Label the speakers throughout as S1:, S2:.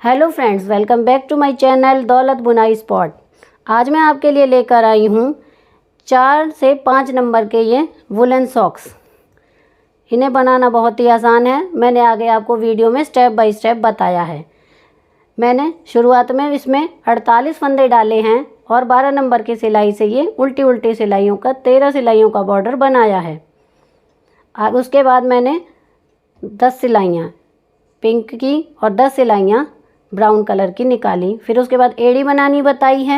S1: Hello friends, welcome back to my channel Daulat Bunai spot. आज मैं आपके लिए लेकर आई हूँ 4 से 5 नंबर के ये वुलन सॉक्स। इन्हें बनाना बहुत ही आसान है। मैंने आगे आपको वीडियो में स्टेप बाय स्टेप बताया है। मैंने शुरुआत में इसमें 48 फंदे डाले हैं और 12 नंबर की सिलाई से ये उल्टी उल्टी सिलाइयों का 13 सिलाइयों का बॉर्डर बनाया है। उसके बाद मैंने 10 सिलाइयाँ पिंक की और 10 सिलाइयाँ ब्राउन कलर की निकाली। फिर उसके बाद एड़ी बनानी बताई है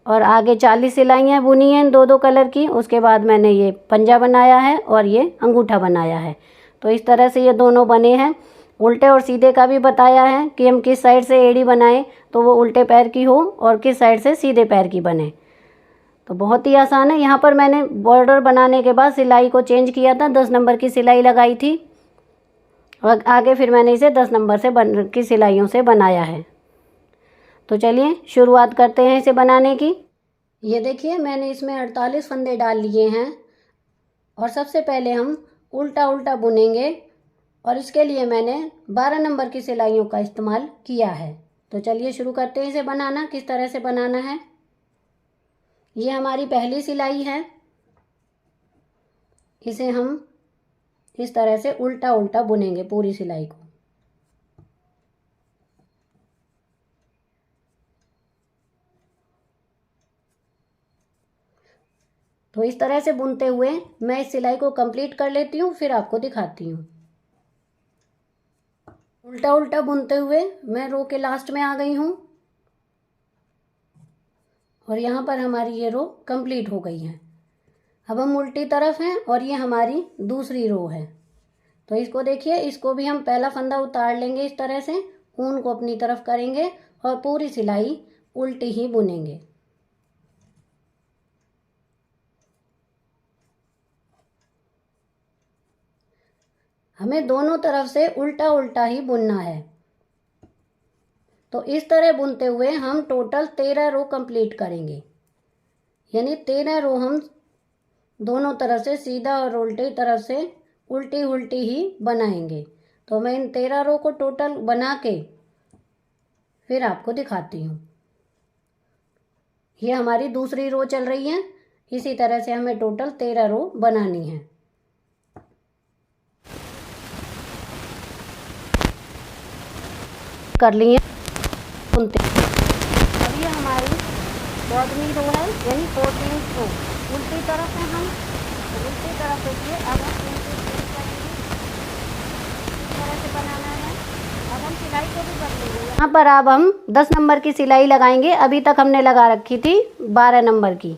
S1: और आगे 40 सिलाइयाँ बुनी हैं 2-2 कलर की। उसके बाद मैंने ये पंजा बनाया है और ये अंगूठा बनाया है। तो इस तरह से ये दोनों बने हैं। उल्टे और सीधे का भी बताया है कि हम किस साइड से एड़ी बनाएं तो वो उल्टे पैर की हो और किस साइड से सीधे पैर की बने। तो बहुत ही आसान है। यहाँ पर मैंने बॉर्डर बनाने के बाद सिलाई को चेंज किया था, 10 नंबर की सिलाई लगाई थी और आगे फिर मैंने इसे 10 नंबर से की सिलाइयों से बनाया है। तो चलिए शुरुआत करते हैं इसे बनाने की। ये देखिए मैंने इसमें 48 फंदे डाल लिए हैं और सबसे पहले हम उल्टा उल्टा बुनेंगे और इसके लिए मैंने 12 नंबर की सिलाइयों का इस्तेमाल किया है। तो चलिए शुरू करते हैं इसे बनाना। किस तरह से बनाना है, ये हमारी पहली सिलाई है। इसे हम इस तरह से उल्टा उल्टा बुनेंगे पूरी सिलाई को। तो इस तरह से बुनते हुए मैं इस सिलाई को कंप्लीट कर लेती हूँ, फिर आपको दिखाती हूँ। उल्टा उल्टा बुनते हुए मैं रो के लास्ट में आ गई हूँ और यहाँ पर हमारी ये रो कंप्लीट हो गई है। अब हम उल्टी तरफ हैं और ये हमारी दूसरी रो है। तो इसको देखिए, इसको भी हम पहला फंदा उतार लेंगे इस तरह से, ऊन को अपनी तरफ करेंगे और पूरी सिलाई उल्टी ही बुनेंगे। हमें दोनों तरफ से उल्टा उल्टा ही बुनना है। तो इस तरह बुनते हुए हम टोटल 13 रो कंप्लीट करेंगे, यानी 13 रो हम दोनों तरफ से सीधा और उल्टी तरफ से उल्टी उल्टी ही बनाएंगे। तो मैं इन 13 रो को टोटल बना के फिर आपको दिखाती हूँ। ये हमारी दूसरी रो चल रही है। इसी तरह से हमें टोटल 13 रो बनानी है। कर लिए बुनते। अब ये हमारी 14वीं रो है, यानी 14th रो। उल्टी तरफ है हम, उल्टी तरफ देखिए। अब हम इस तरह से बनाना है। अब हम सिलाई को भी बदलेंगे। यहाँ पर अब हम 10 नंबर की सिलाई लगाएंगे। अभी तक हमने लगा रखी थी 12 नंबर की।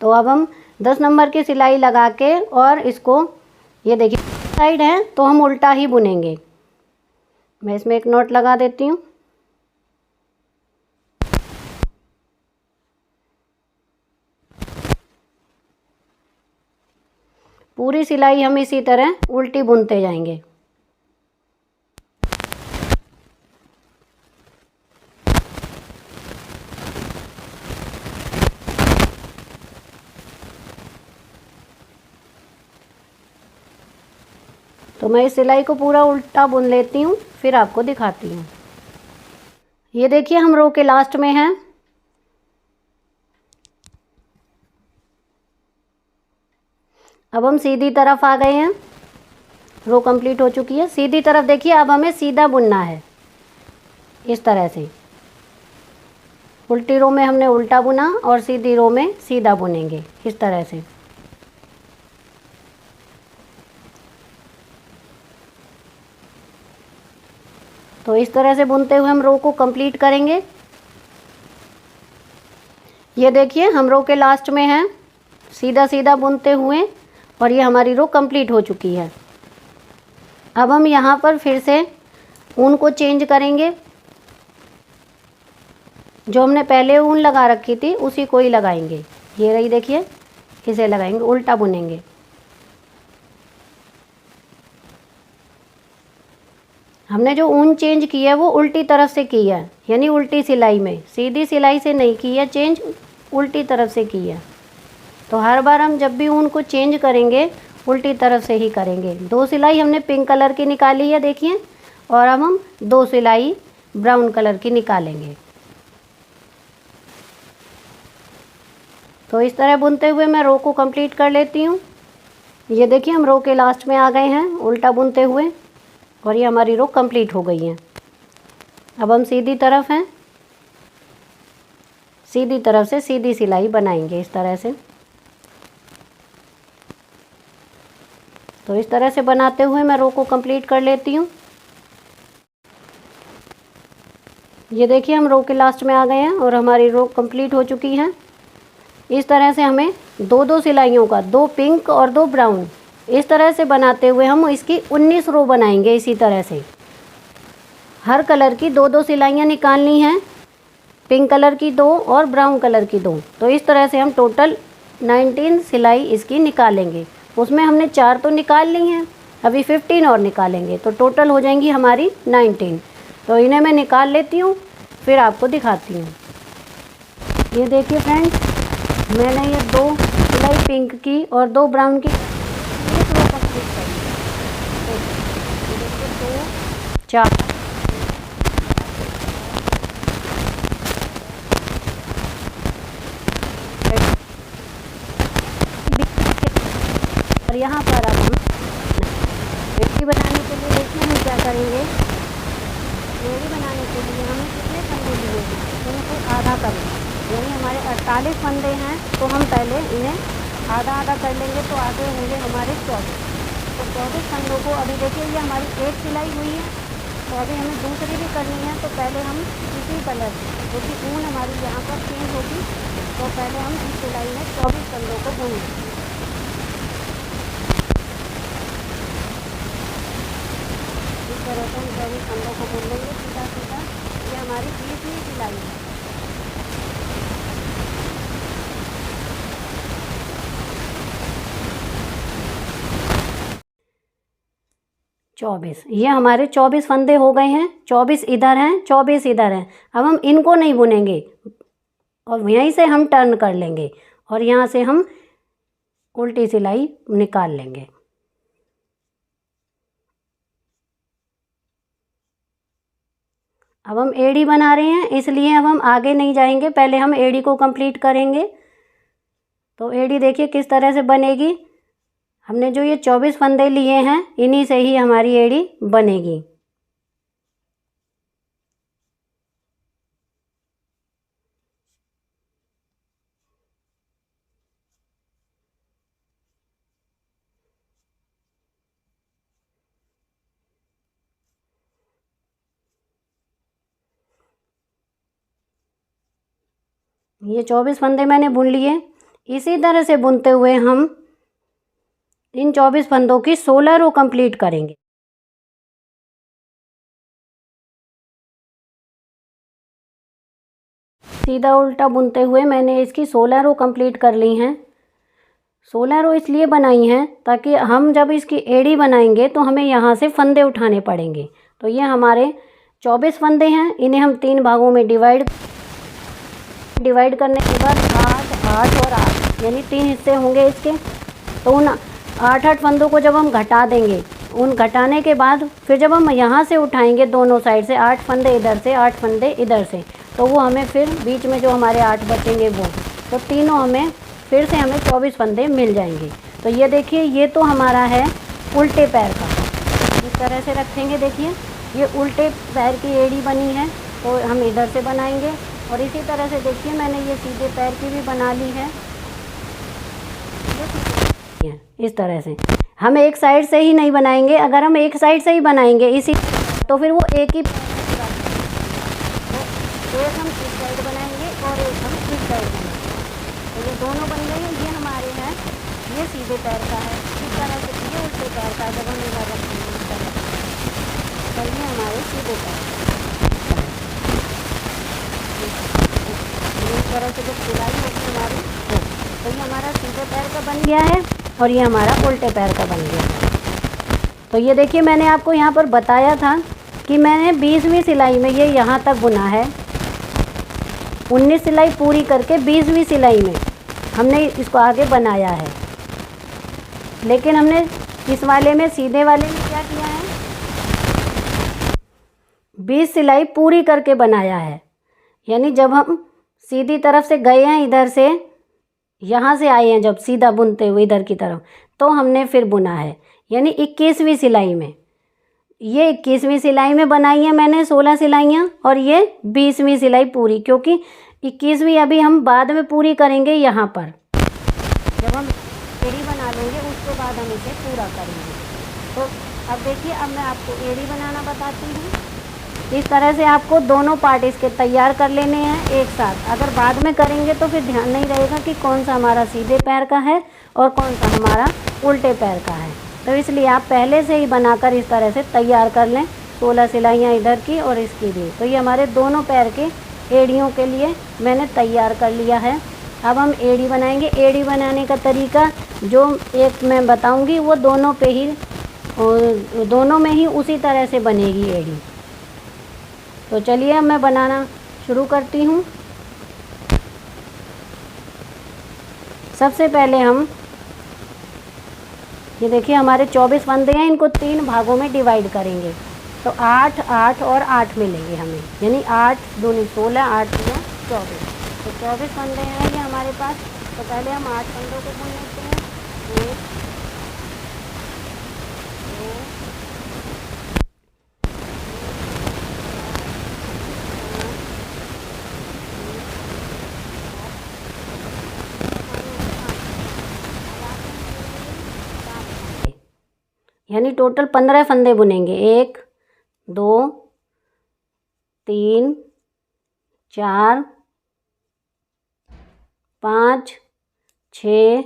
S1: तो अब हम 10 नंबर की सिलाई लगा के और इसको ये देखिए साइड है तो हम उल्टा ही बुनेंगे। मैं इसमें एक नोट लगा देती हूँ। पूरी सिलाई हम इसी तरह उल्टी बुनते जाएंगे। तो मैं इस सिलाई को पूरा उल्टा बुन लेती हूँ, फिर आपको दिखाती हूँ। ये देखिए हम रो के लास्ट में हैं। अब हम सीधी तरफ आ गए हैं। रो कंप्लीट हो चुकी है। सीधी तरफ देखिए, अब हमें सीधा बुनना है इस तरह से। उल्टी रो में हमने उल्टा बुना और सीधी रो में सीधा बुनेंगे इस तरह से। तो इस तरह से बुनते हुए हम रो को कंप्लीट करेंगे। ये देखिए हम रो के लास्ट में हैं, सीधा सीधा बुनते हुए, और ये हमारी रो कंप्लीट हो चुकी है। अब हम यहाँ पर फिर से ऊन को चेंज करेंगे। जो हमने पहले ऊन लगा रखी थी उसी को ही लगाएंगे। ये रही देखिए, इसे लगाएंगे, उल्टा बुनेंगे। हमने जो ऊन चेंज किया है वो उल्टी तरफ से की है, यानी उल्टी सिलाई में, सीधी सिलाई से नहीं की है चेंज, उल्टी तरफ से की है। तो हर बार हम जब भी ऊन को चेंज करेंगे उल्टी तरफ से ही करेंगे। 2 सिलाई हमने पिंक कलर की निकाली है देखिए, और अब हम 2 सिलाई ब्राउन कलर की निकालेंगे। तो इस तरह बुनते हुए मैं रो को कंप्लीट कर लेती हूँ। ये देखिए हम रो के लास्ट में आ गए हैं उल्टा बुनते हुए, और ये हमारी रो कंप्लीट हो गई है। अब हम सीधी तरफ हैं, सीधी तरफ से सीधी सिलाई बनाएंगे इस तरह से। तो इस तरह से बनाते हुए मैं रो को कंप्लीट कर लेती हूँ। ये देखिए हम रो के लास्ट में आ गए हैं और हमारी रो कंप्लीट हो चुकी है। इस तरह से हमें दो दो सिलाइयों का, 2 पिंक और 2 ब्राउन, इस तरह से बनाते हुए हम इसकी 19 रो बनाएंगे। इसी तरह से हर कलर की 2-2 सिलाइयाँ निकालनी हैं, पिंक कलर की 2 और ब्राउन कलर की 2। तो इस तरह से हम टोटल 19 सिलाई इसकी निकालेंगे। उसमें हमने 4 तो निकाल ली हैं, अभी 15 और निकालेंगे, तो टोटल हो जाएंगी हमारी 19। तो इन्हें मैं निकाल लेती हूँ, फिर आपको दिखाती हूँ। ये देखिए फ्रेंड्स, मैंने ये 2 सिलाई पिंक की और 2 ब्राउन की एक रो कंप्लीट कर ली। देखिए 2 4 और यहाँ पर अब हम एड़ी बनाने के लिए देखिए हम क्या करेंगे। एड़ी बनाने के लिए हमने कितने फंदे लिए हैं, उनको आधा कर लेंगे। यानी हमारे 48 फंदे हैं, तो हम पहले इन्हें आधा आधा कर लेंगे, तो आगे होंगे हमारे 24। तो 24 फंदों को अभी देखिए ये हमारी एक सिलाई हुई है, तो अभी हमें दूसरी भी करनी है। तो पहले हम इसी कलर से, क्योंकि ऊन हमारी यहाँ पर चेंज होगी, तो पहले हम इस सिलाई में 24 फंदों को बुनेंगे। इस तरह से हम 24 फंदों को बुन लेंगे सीधा सीधा। ये हमारी 20वीं सिलाई है। ये हमारे 24 फंदे हो गए हैं। 24 इधर हैं, 24 इधर हैं। अब हम इनको नहीं बुनेंगे और यहीं से हम टर्न कर लेंगे और यहाँ से हम उल्टी सिलाई निकाल लेंगे। अब हम एड़ी बना रहे हैं, इसलिए अब हम आगे नहीं जाएंगे, पहले हम एड़ी को कंप्लीट करेंगे। तो एड़ी देखिए किस तरह से बनेगी। हमने जो ये 24 फंदे लिए हैं, इन्हीं से ही हमारी एड़ी बनेगी। ये 24 फंदे मैंने बुन लिए। इसी तरह से बुनते हुए हम इन 24 फंदों की 16 रो कंप्लीट करेंगे। सीधा उल्टा बुनते हुए मैंने इसकी 16 रो कंप्लीट कर ली हैं। 16 रो इसलिए बनाई हैं ताकि हम जब इसकी एड़ी बनाएंगे तो हमें यहाँ से फंदे उठाने पड़ेंगे। तो ये हमारे 24 फंदे हैं, इन्हें हम 3 भागों में डिवाइड करने के बाद 8, 8 और 8 यानी 3 हिस्से होंगे इसके। तो उन 8-8 फंदों को जब हम घटा देंगे, उन घटाने के बाद फिर जब हम यहाँ से उठाएंगे दोनों साइड से 8 फंदे इधर से 8 फंदे इधर से, तो वो हमें फिर बीच में जो हमारे 8 बचेंगे वो, तो तीनों हमें फिर से हमें 24 फंदे मिल जाएंगे। तो ये देखिए ये तो हमारा है उल्टे पैर का। इस तरह से रखेंगे, देखिए ये उल्टे पैर की एड़ी बनी है, तो हम इधर से बनाएंगे। और इसी तरह से देखिए मैंने ये सीधे पैर की भी बना ली है। इस तरह से हम एक साइड से ही नहीं बनाएंगे। अगर हम एक साइड से ही बनाएंगे इसी, तो फिर वो एक ही, तो एक हम इस साइड बनाएंगे और एक हम इस साइड बनाएंगे। तो ये दोनों बन गए। ये हमारे हैं, ये सीधे पैर का है। इस तरह से ये उल्टे पैर का, जब हम इधर रखेंगे इस तरह, तो ये हमारे सीधे पैर इस तरह से जो सिलाई होगी हमारी, तो ये हमारा सीधे पैर का बन गया है और ये हमारा उल्टे पैर का बन गया। तो ये देखिए मैंने आपको यहाँ पर बताया था कि मैंने 20वीं सिलाई में ये यहाँ तक बुना है। 19 सिलाई पूरी करके 20वीं सिलाई में हमने इसको आगे बनाया है। लेकिन हमने इस वाले में, सीधे वाले में क्या किया है, 20 सिलाई पूरी करके बनाया है। यानी जब हम सीधी तरफ से गए हैं, इधर से यहाँ से आए हैं, जब सीधा बुनते हुए इधर की तरफ, तो हमने फिर बुना है। यानी 21वीं सिलाई में, ये 21वीं सिलाई में बनाई है मैंने 16 सिलाइयाँ, और ये 20वीं सिलाई पूरी, क्योंकि 21वीं अभी हम बाद में पूरी करेंगे। यहाँ पर जब हम एड़ी बना लेंगे उसके बाद हम इसे पूरा करेंगे। तो अब देखिए, अब मैं आपको एड़ी बनाना बताती हूँ। इस तरह से आपको दोनों पार्ट इसके तैयार कर लेने हैं एक साथ। अगर बाद में करेंगे तो फिर ध्यान नहीं रहेगा कि कौन सा हमारा सीधे पैर का है और कौन सा हमारा उल्टे पैर का है। तो इसलिए आप पहले से ही बनाकर इस तरह से तैयार कर लें। 16 सिलाइयाँ इधर की और इसकी भी। तो ये हमारे दोनों पैर के एड़ियों के लिए मैंने तैयार कर लिया है। अब हम एड़ी बनाएंगे। एड़ी बनाने का तरीका जो एक मैं बताऊंगी वो दोनों पे ही, दोनों में ही उसी तरह से बनेगी एड़ी। तो चलिए अब मैं बनाना शुरू करती हूँ। सबसे पहले हम ये देखिए, हमारे 24 फंदे हैं, इनको 3 भागों में डिवाइड करेंगे। तो 8, 8 और 8 मिलेंगे हमें, यानी 8 दूनी 16, 8 दूनी 24। तो 24 फंदे हैं ये हमारे पास। तो पहले हम 8 फंदों को बुन लेते हैं। 1, 2, 3, यानी टोटल 15 फंदे बुनेंगे। 1, 2, 3, 4, 5, 6,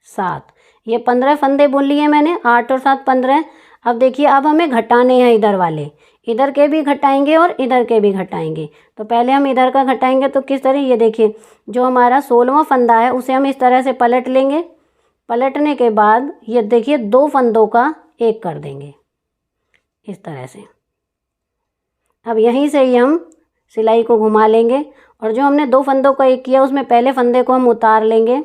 S1: 7, ये 15 फंदे बुन लिए मैंने। 8 और 7 15। अब देखिए, अब हमें घटाने हैं इधर वाले। इधर के भी घटाएंगे और इधर के भी घटाएंगे। तो पहले हम इधर का घटाएंगे। तो किस तरह, ये देखिए, जो हमारा 16वां फंदा है उसे हम इस तरह से पलट लेंगे। पलटने के बाद ये देखिए 2 फंदों का एक कर देंगे इस तरह से। अब यहीं से ही हम सिलाई को घुमा लेंगे, और जो हमने 2 फंदों का एक किया उसमें पहले फंदे को हम उतार लेंगे।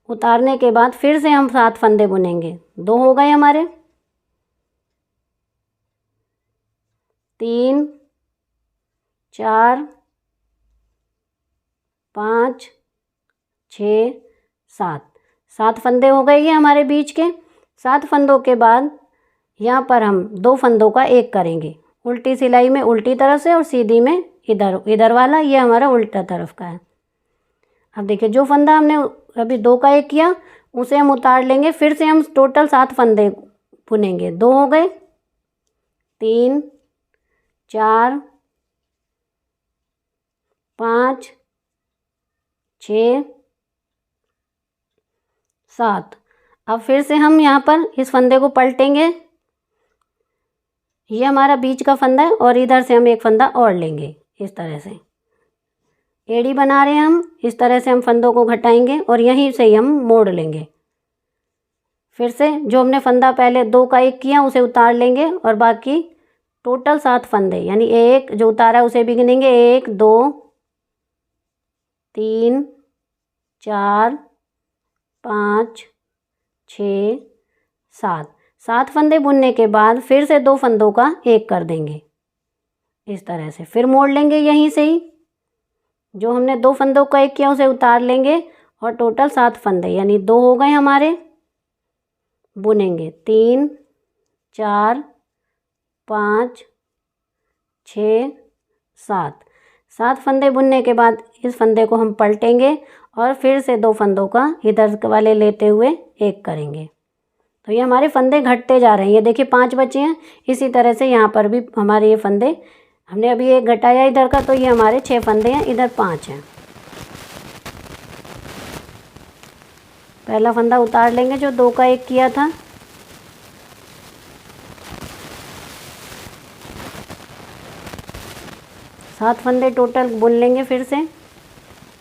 S1: उतारने के बाद फिर से हम 7 फंदे बुनेंगे। 2 हो गए हमारे। 3, 4, 5, 6, 7, 7 फंदे हो गए ये हमारे बीच के। 7 फंदों के बाद यहाँ पर हम 2 फंदों का एक करेंगे। उल्टी सिलाई में उल्टी तरफ से और सीधी में इधर वाला, ये हमारा उल्टा तरफ का है। अब देखिए, जो फंदा हमने अभी 2 का एक किया उसे हम उतार लेंगे। फिर से हम टोटल 7 फंदे बुनेंगे। 2 हो गए। 3, 4, 5, 6, 7। अब फिर से हम यहाँ पर इस फंदे को पलटेंगे। ये हमारा बीच का फंदा है और इधर से हम एक फंदा और लेंगे। इस तरह से एड़ी बना रहे हैं हम। इस तरह से हम फंदों को घटाएंगे और यहीं से ही हम मोड़ लेंगे। फिर से जो हमने फंदा पहले 2 का एक किया उसे उतार लेंगे, और बाकी टोटल 7 फंदे, यानी एक जो उतारा उसे भी गिनेंगे। 1, 2, 3, 4, 5, 6, 7। 7 फंदे बुनने के बाद फिर से 2 फंदों का एक कर देंगे इस तरह से। फिर मोड़ लेंगे यहीं से ही। जो हमने 2 फंदों का एक किया उसे उतार लेंगे, और टोटल 7 फंदे यानी 2 हो गए हमारे। बुनेंगे 3, 4, 5, 6, 7। 7 फंदे बुनने के बाद इस फंदे को हम पलटेंगे और फिर से 2 फंदों का इधर वाले लेते हुए एक करेंगे। तो ये हमारे फंदे घटते जा रहे हैं। ये देखिए 5 बचे हैं। इसी तरह से यहाँ पर भी हमारे ये फंदे, हमने अभी एक घटाया इधर का, तो ये हमारे 6 फंदे हैं, इधर 5 हैं। पहला फंदा उतार लेंगे जो 2 का एक किया था। सात फंदे टोटल बुन लेंगे फिर से।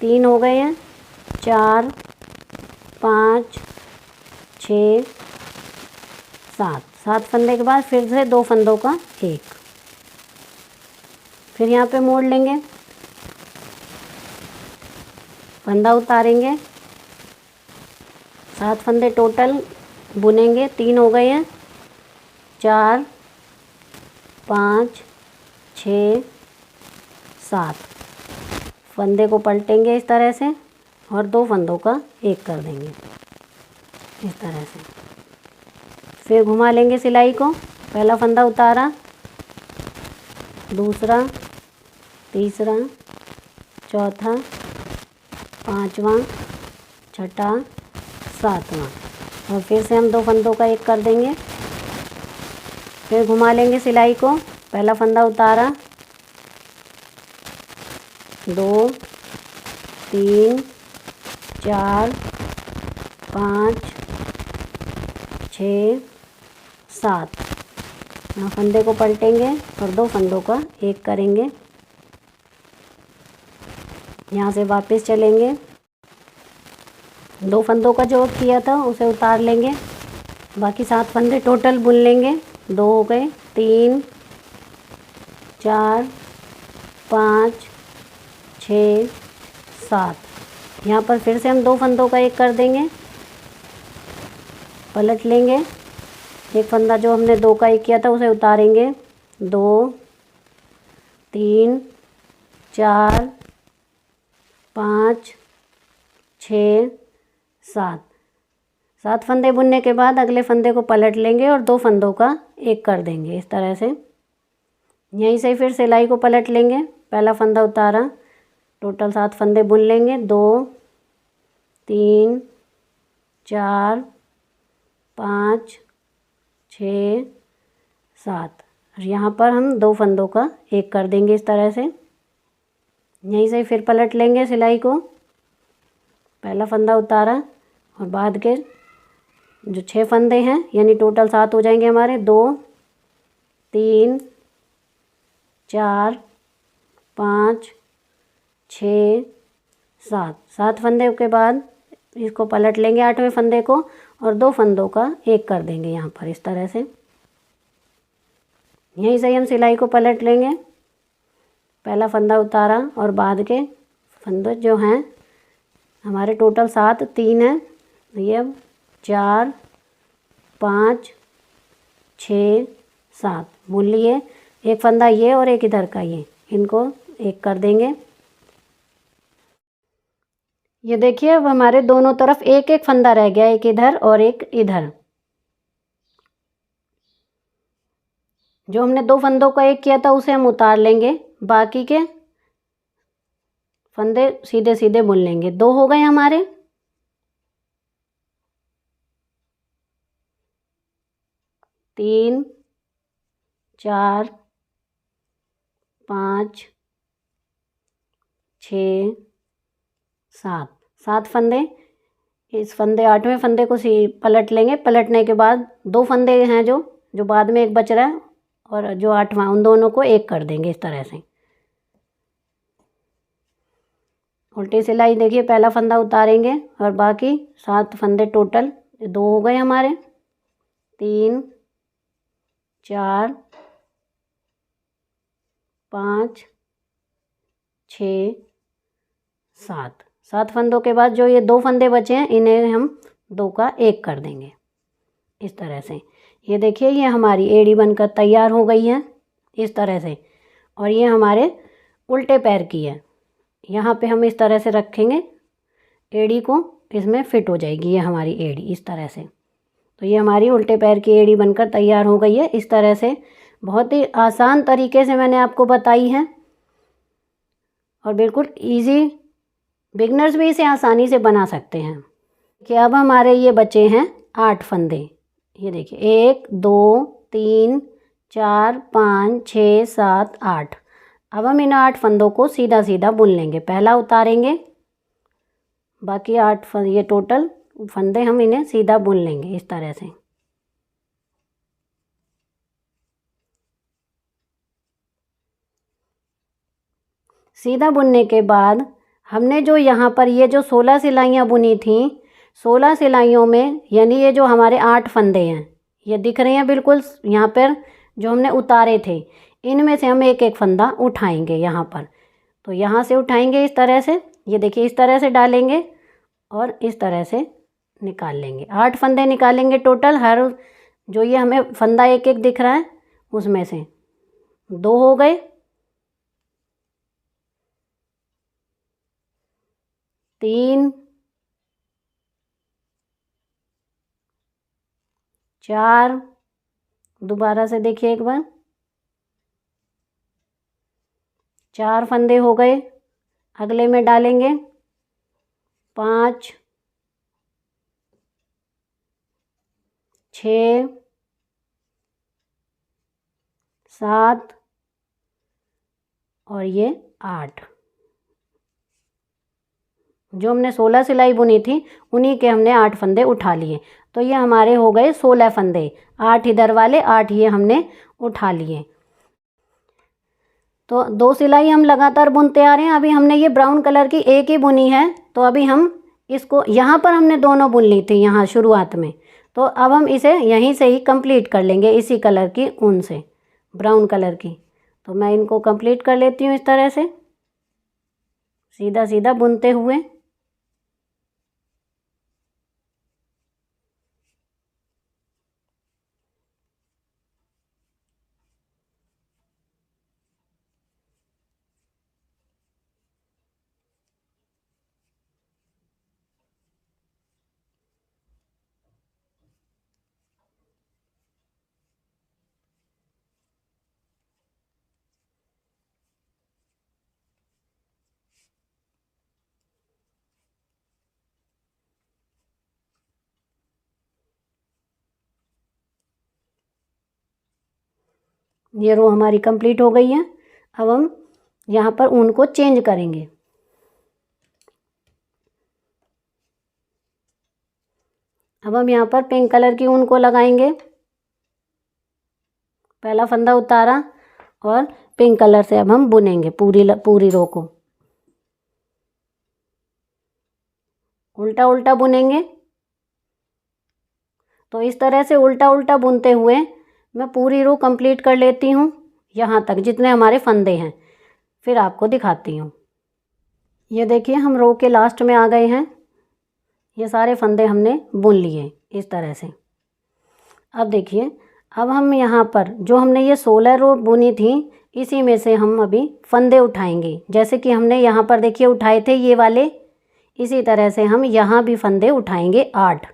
S1: 3 हो गए हैं। 4, 5, 6, 7। 7 फंदे के बाद फिर से 2 फंदों का एक। फिर यहाँ पे मोड़ लेंगे, फंदा उतारेंगे। 7 फंदे टोटल बुनेंगे। 3 हो गए हैं। 4, 5, 6 7। फंदे को पलटेंगे इस तरह से और 2 फंदों का एक कर देंगे इस तरह से। फिर घुमा लेंगे सिलाई को। पहला फंदा उतारा, दूसरा, तीसरा, चौथा, पांचवा, छठा, सातवां, और फिर से हम 2 फंदों का एक कर देंगे। फिर घुमा लेंगे सिलाई को। पहला फंदा उतारा, 2 3 4 5 6 7। यहाँ फंदे को पलटेंगे और 2 फंदों का एक करेंगे। यहाँ से वापस चलेंगे, 2 फंदों का जो किया था उसे उतार लेंगे। बाकी 7 फंदे टोटल बुन लेंगे। 2 हो गए, 3 4 5 6 7। यहाँ पर फिर से हम 2 फंदों का एक कर देंगे, पलट लेंगे। एक फंदा जो हमने 2 का एक किया था उसे उतारेंगे। 2 3 4 5 6 7। 7 फंदे बुनने के बाद अगले फंदे को पलट लेंगे और 2 फंदों का एक कर देंगे इस तरह से। यहीं से फिर सिलाई को पलट लेंगे। पहला फंदा उतारा, टोटल 7 फंदे बुन लेंगे। 2 3 4 5 6 7। और यहाँ पर हम 2 फंदों का एक कर देंगे इस तरह से। यहीं से फिर पलट लेंगे सिलाई को। पहला फंदा उतारा और बाद के जो 6 फंदे हैं यानी टोटल 7 हो जाएंगे हमारे। 2 3 4 5 6 7। 7 फंदे के बाद इसको पलट लेंगे 8वें फंदे को और 2 फंदों का एक कर देंगे यहाँ पर इस तरह से। यहीं से हम सिलाई को पलट लेंगे। पहला फंदा उतारा और बाद के फंदे जो हैं हमारे टोटल 7, 3 हैं, ये 4 5 6 7 बुन लिए। एक फंदा ये और एक इधर का ये, इनको एक कर देंगे। ये देखिए अब हमारे दोनों तरफ एक एक फंदा रह गया, एक इधर और एक इधर। जो हमने 2 फंदों का एक किया था उसे हम उतार लेंगे, बाकी के फंदे सीधे सीधे बुन लेंगे। 2 हो गए हमारे। तीन 4 5 6 7। 7 फंदे। इस फंदे 8वें फंदे को पलट लेंगे। पलटने के बाद 2 फंदे हैं जो बाद में एक बच रहा है और जो 8वां, उन दोनों को एक कर देंगे इस तरह से। उल्टी सिलाई देखिए, पहला फंदा उतारेंगे और बाकी 7 फंदे टोटल 2 हो गए हमारे। 3 4 5 6 7। 7 फंदों के बाद जो ये 2 फंदे बचे हैं इन्हें हम 2 का एक कर देंगे इस तरह से। ये देखिए ये हमारी एड़ी बनकर तैयार हो गई है इस तरह से। और ये हमारे उल्टे पैर की है। यहाँ पे हम इस तरह से रखेंगे एड़ी को, इसमें फिट हो जाएगी ये हमारी एड़ी इस तरह से। तो ये हमारी उल्टे पैर की एड़ी बनकर तैयार हो गई है इस तरह से। बहुत ही आसान तरीके से मैंने आपको बताई है और बिल्कुल इजी, बिगनर्स भी इसे आसानी से बना सकते हैं। कि अब हमारे ये बचे हैं 8 फंदे। ये देखिए 1 2 3 4 5 6 7 8। अब हम इन 8 फंदों को सीधा सीधा बुन लेंगे। पहला उतारेंगे, बाकी 8 ये टोटल फंदे हम इन्हें सीधा बुन लेंगे इस तरह से। सीधा बुनने के बाद हमने जो यहाँ पर ये जो 16 सिलाइयाँ बुनी थी, 16 सिलाइयों में यानी ये जो हमारे 8 फंदे हैं ये दिख रहे हैं बिल्कुल यहाँ पर जो हमने उतारे थे, इनमें से हम एक एक फंदा उठाएंगे यहाँ पर। तो यहाँ से उठाएंगे इस तरह से, ये देखिए इस तरह से डालेंगे और इस तरह से निकाल लेंगे। 8 फंदे निकालेंगे टोटल। हर जो ये हमें फंदा एक एक दिख रहा है उसमें से 2 हो गए 3 4, दोबारा से देखिए एक बार, 4 फंदे हो गए। अगले में डालेंगे 5 6 7 और ये 8। जो हमने 16 सिलाई बुनी थी उन्हीं के हमने 8 फंदे उठा लिए। तो ये हमारे हो गए 16 फंदे, 8 इधर वाले, 8 ये हमने उठा लिए। तो 2 सिलाई हम लगातार बुनते आ रहे हैं। अभी हमने ये ब्राउन कलर की एक ही बुनी है, तो अभी हम इसको यहाँ पर हमने दोनों बुन ली थी यहाँ शुरुआत में, तो अब हम इसे यहीं से ही कंप्लीट कर लेंगे इसी कलर की ऊन से, ब्राउन कलर की। तो मैं इनको कंप्लीट कर लेती हूँ इस तरह से सीधा सीधा बुनते हुए। ये रो हमारी कंप्लीट हो गई है। अब हम यहाँ पर ऊन को चेंज करेंगे। अब हम यहाँ पर पिंक कलर की ऊन को लगाएंगे। पहला फंदा उतारा और पिंक कलर से अब हम बुनेंगे पूरी रो को। उल्टा उल्टा बुनेंगे। तो इस तरह से उल्टा उल्टा बुनते हुए मैं पूरी रो कंप्लीट कर लेती हूँ यहाँ तक जितने हमारे फंदे हैं, फिर आपको दिखाती हूँ। ये देखिए हम रो के लास्ट में आ गए हैं। ये सारे फंदे हमने बुन लिए इस तरह से। अब देखिए, अब हम यहाँ पर जो हमने ये 16 रो बुनी थी इसी में से हम अभी फंदे उठाएंगे। जैसे कि हमने यहाँ पर देखिए उठाए थे ये वाले, इसी तरह से हम यहाँ भी फंदे उठाएंगे 8।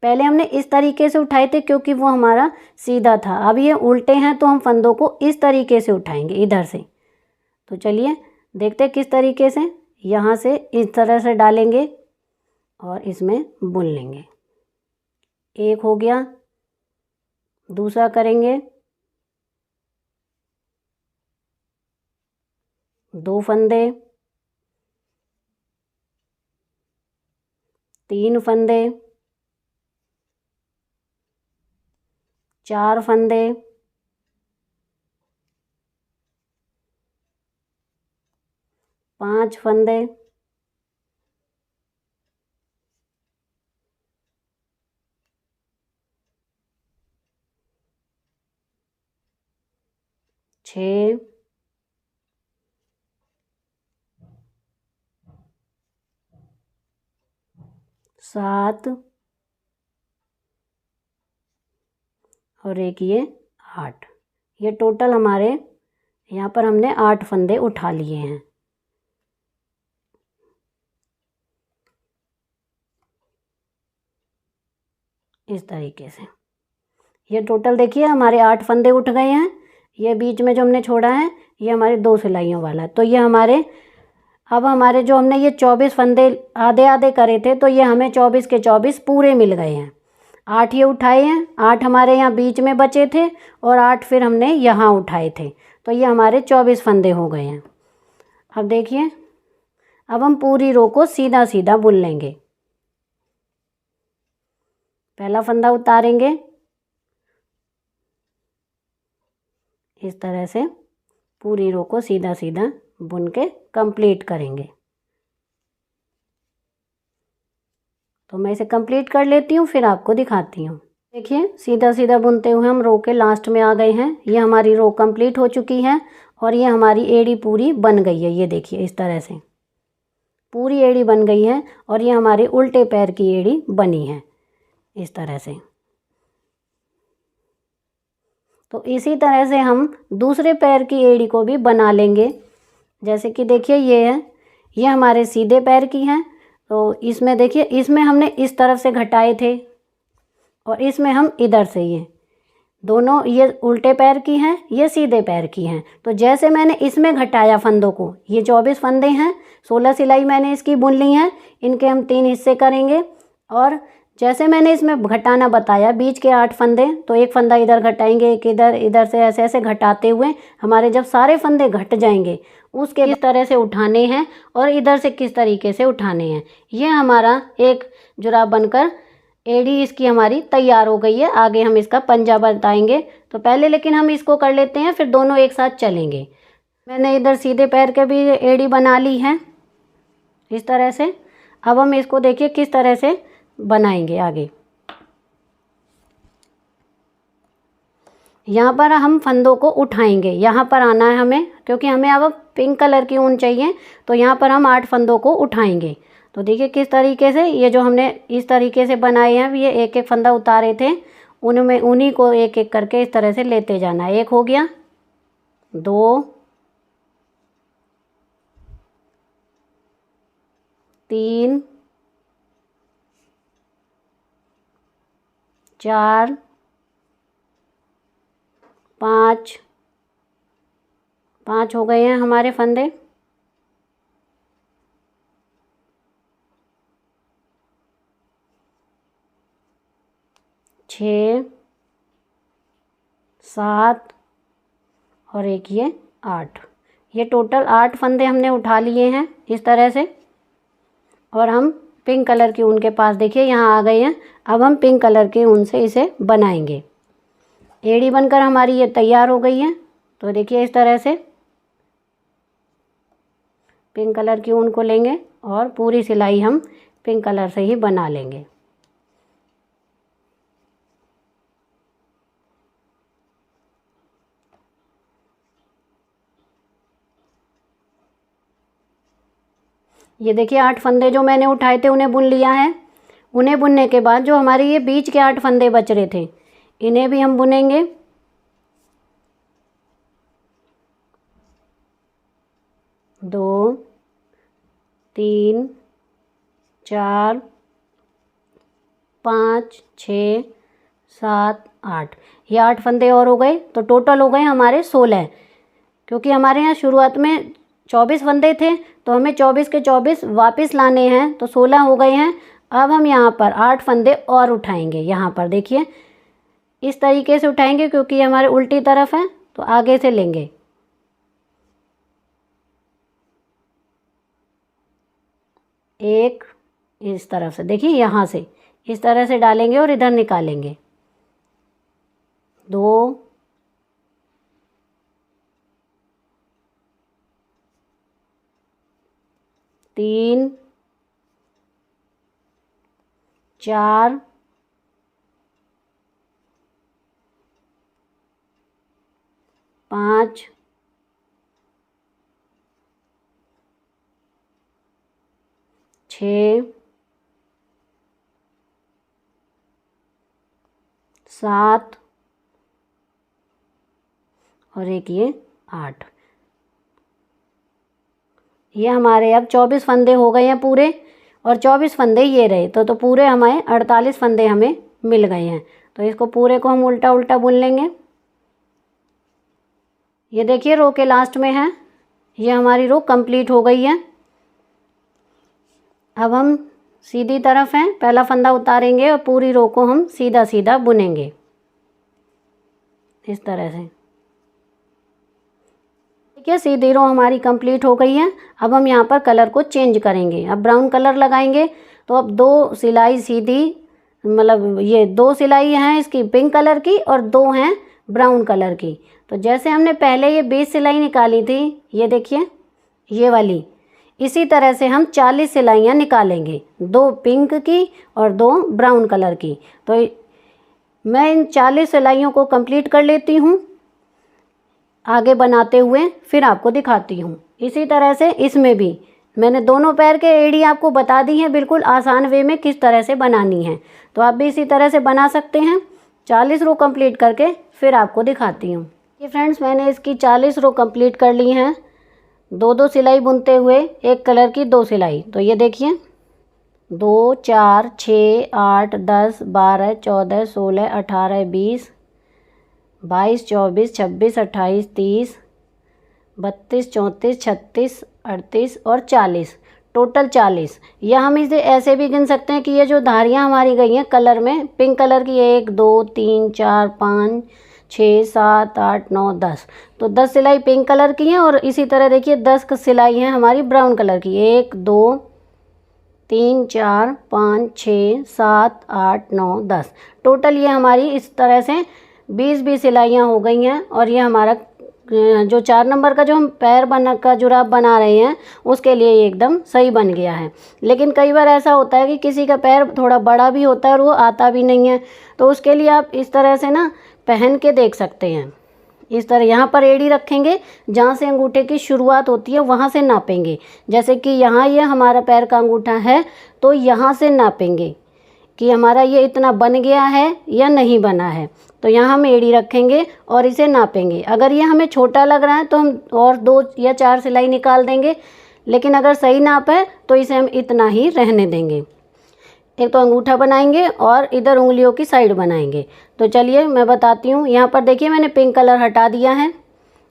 S1: पहले हमने इस तरीके से उठाए थे क्योंकि वो हमारा सीधा था। अब ये उल्टे हैं तो हम फंदों को इस तरीके से उठाएंगे इधर से। तो चलिए देखते हैं किस तरीके से। यहाँ से इस तरह से डालेंगे और इसमें बुन लेंगे। एक हो गया, दूसरा करेंगे, 2 फंदे, 3 फंदे, 4 फंदे, 5 फंदे, 6, 7 और एक ये 8। ये टोटल हमारे यहाँ पर हमने 8 फंदे उठा लिए हैं। इस तरीके से ये टोटल देखिए हमारे 8 फंदे उठ गए हैं। ये बीच में जो हमने छोड़ा है ये हमारे 2 सिलाइयों वाला। तो ये हमारे अब हमारे जो हमने ये 24 फंदे आधे आधे करे थे तो ये हमें 24 के 24 पूरे मिल गए हैं। 8 ये उठाए हैं, 8 हमारे यहाँ बीच में बचे थे और 8 फिर हमने यहाँ उठाए थे। तो ये हमारे 24 फंदे हो गए हैं। अब देखिए, अब हम पूरी रो को सीधा सीधा बुन लेंगे। पहला फंदा उतारेंगे इस तरह से, पूरी रो को सीधा सीधा बुन के कंप्लीट करेंगे। तो मैं इसे कंप्लीट कर लेती हूँ फिर आपको दिखाती हूँ। देखिए सीधा सीधा बुनते हुए हम रो के लास्ट में आ गए हैं। ये हमारी रो कंप्लीट हो चुकी है और ये हमारी एड़ी पूरी बन गई है। ये देखिए इस तरह से पूरी एड़ी बन गई है और ये हमारे उल्टे पैर की एड़ी बनी है इस तरह से। तो इसी तरह से हम दूसरे पैर की एड़ी को भी बना लेंगे। जैसे कि देखिए ये है, ये हमारे सीधे पैर की है तो इसमें देखिए, इसमें हमने इस तरफ से घटाए थे और इसमें हम इधर से, ये दोनों, ये उल्टे पैर की हैं, ये सीधे पैर की हैं। तो जैसे मैंने इसमें घटाया फंदों को, ये 24 फंदे हैं, 16 सिलाई मैंने इसकी बुन ली हैं। इनके हम 3 हिस्से करेंगे। और जैसे मैंने इसमें घटाना बताया, बीच के 8 फंदे, तो एक फंदा इधर घटाएंगे, एक इधर, इधर से ऐसे ऐसे घटाते हुए हमारे जब सारे फंदे घट जाएंगे, उसके किस तरह से उठाने हैं और इधर से किस तरीके से उठाने हैं। ये हमारा एक जुराब बनकर एड़ी इसकी हमारी तैयार हो गई है। आगे हम इसका पंजा बताएंगे। तो पहले लेकिन हम इसको कर लेते हैं, फिर दोनों एक साथ चलेंगे। मैंने इधर सीधे पैर के भी एड़ी बना ली है इस तरह से। अब हम इसको देखिए किस तरह से बनाएंगे आगे। यहाँ पर हम फंदों को उठाएंगे, यहाँ पर आना है हमें, क्योंकि हमें अब पिंक कलर की ऊन चाहिए। तो यहाँ पर हम 8 फंदों को उठाएंगे। तो देखिए किस तरीके से, ये जो हमने इस तरीके से बनाए हैं, ये एक एक फंदा उतारे थे, उनमें उन्हीं को एक एक करके इस तरह से लेते जाना है। एक हो गया, 2, 3, 4, 5 5 हो गए हैं हमारे फंदे। 6, 7 और एक ये 8। ये टोटल 8 फंदे हमने उठा लिए हैं इस तरह से। और हम पिंक कलर की ऊन के पास देखिए यहाँ आ गए हैं। अब हम पिंक कलर के ऊन से इसे बनाएंगे। एड़ी बनकर हमारी ये तैयार हो गई है। तो देखिए इस तरह से पिंक कलर की ऊन को लेंगे और पूरी सिलाई हम पिंक कलर से ही बना लेंगे। ये देखिए 8 फंदे जो मैंने उठाए थे उन्हें बुन लिया है। उन्हें बुनने के बाद जो हमारे ये बीच के 8 फंदे बच रहे थे, इन्हें भी हम बुनेंगे। 2, 3, 4, 5, 6, 7, 8। ये 8 फंदे और हो गए, तो टोटल हो गए हमारे 16। क्योंकि हमारे यहाँ शुरुआत में 24 फंदे थे, तो हमें 24 के 24 वापस लाने हैं, तो 16 हो गए हैं। अब हम यहाँ पर 8 फंदे और उठाएंगे। यहाँ पर देखिए इस तरीके से उठाएंगे, क्योंकि ये हमारे उल्टी तरफ है, तो आगे से लेंगे। एक इस तरफ से, देखिए यहाँ से इस तरह से डालेंगे और इधर निकालेंगे। 2, 3, 4, 5, 6, 7 और एक ये 8। ये हमारे अब 24 फंदे हो गए हैं पूरे, और 24 फंदे ये रहे, तो पूरे हमारे 48 फंदे हमें मिल गए हैं। तो इसको पूरे को हम उल्टा उल्टा बुन लेंगे। ये देखिए रो के लास्ट में है, ये हमारी रो कंप्लीट हो गई है। अब हम सीधी तरफ हैं, पहला फंदा उतारेंगे और पूरी रो को हम सीधा सीधा बुनेंगे इस तरह से। देखिए सीधी रो हमारी कंप्लीट हो गई है। अब हम यहाँ पर कलर को चेंज करेंगे। अब ब्राउन कलर लगाएंगे। तो अब 2 सिलाई सीधी, मतलब ये 2 सिलाई हैं इसकी पिंक कलर की और 2 हैं ब्राउन कलर की। तो जैसे हमने पहले ये 20 सिलाई निकाली थी, ये देखिए ये वाली, इसी तरह से हम 40 सिलाइयाँ निकालेंगे, 2 पिंक की और 2 ब्राउन कलर की। तो मैं इन 40 सिलाइयों को कंप्लीट कर लेती हूँ आगे बनाते हुए, फिर आपको दिखाती हूँ। इसी तरह से इसमें भी मैंने दोनों पैर के एड़ी आपको बता दी हैं बिल्कुल आसान वे में किस तरह से बनानी है। तो आप भी इसी तरह से बना सकते हैं। 40 रो कंप्लीट करके फिर आपको दिखाती हूँ। ये फ्रेंड्स मैंने इसकी 40 रो कंप्लीट कर ली हैं, 2-2 सिलाई बुनते हुए, एक कलर की 2 सिलाई। तो ये देखिए 2 4 6 8 10 12 14 16 18 20 22 24 26 28 30 32 34 36 38 और 40, टोटल 40। या हम इसे ऐसे भी गिन सकते हैं कि ये जो धारियाँ हमारी गई हैं कलर में, पिंक कलर की 1 2 3 4 5 6 7 8 9 10, तो 10 सिलाई पिंक कलर की हैं। और इसी तरह देखिए 10 सिलाई हैं हमारी ब्राउन कलर की, 1 2 3 4 5 6 7 8 9 10, टोटल ये हमारी इस तरह से 20 सिलाइयाँ हो गई हैं। और ये हमारा जो 4 नंबर का जो हम पैर का जुराब बना रहे हैं उसके लिए ये एकदम सही बन गया है। लेकिन कई बार ऐसा होता है कि किसी का पैर थोड़ा बड़ा भी होता है और वो आता भी नहीं है, तो उसके लिए आप इस तरह से ना पहन के देख सकते हैं। इस तरह यहाँ पर एड़ी रखेंगे, जहाँ से अंगूठे की शुरुआत होती है वहाँ से नापेंगे। जैसे कि यहाँ ये हमारा पैर का अंगूठा है तो यहाँ से नापेंगे कि हमारा ये इतना बन गया है या नहीं बना है। तो यहाँ हम एड़ी रखेंगे और इसे नापेंगे। अगर ये हमें छोटा लग रहा है तो हम और 2 या 4 सिलाई निकाल देंगे, लेकिन अगर सही नाप है तो इसे हम इतना ही रहने देंगे। एक तो अंगूठा बनाएंगे और इधर उंगलियों की साइड बनाएंगे। तो चलिए मैं बताती हूँ। यहाँ पर देखिए मैंने पिंक कलर हटा दिया है,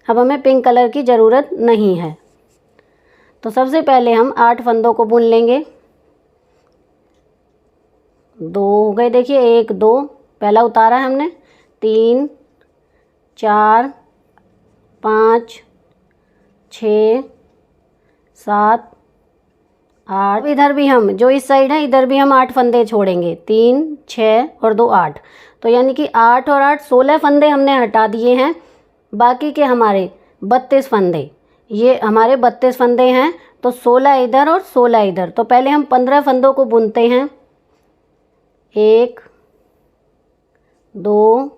S1: अब हमें पिंक कलर की ज़रूरत नहीं है। तो सबसे पहले हम 8 फंदों को बुन लेंगे। 2 हो गए, देखिए 1 2 पहला उतारा है हमने, 3 4 5 6 7 8, इधर भी हम जो इस साइड है इधर भी हम 8 फंदे छोड़ेंगे, 3 6 और 2 8। तो यानी कि 8 और 8 16 फंदे हमने हटा दिए हैं। बाकी के हमारे 32 फंदे, ये हमारे 32 फंदे हैं। तो 16 इधर और 16 इधर। तो पहले हम 15 फंदों को बुनते हैं। 1 2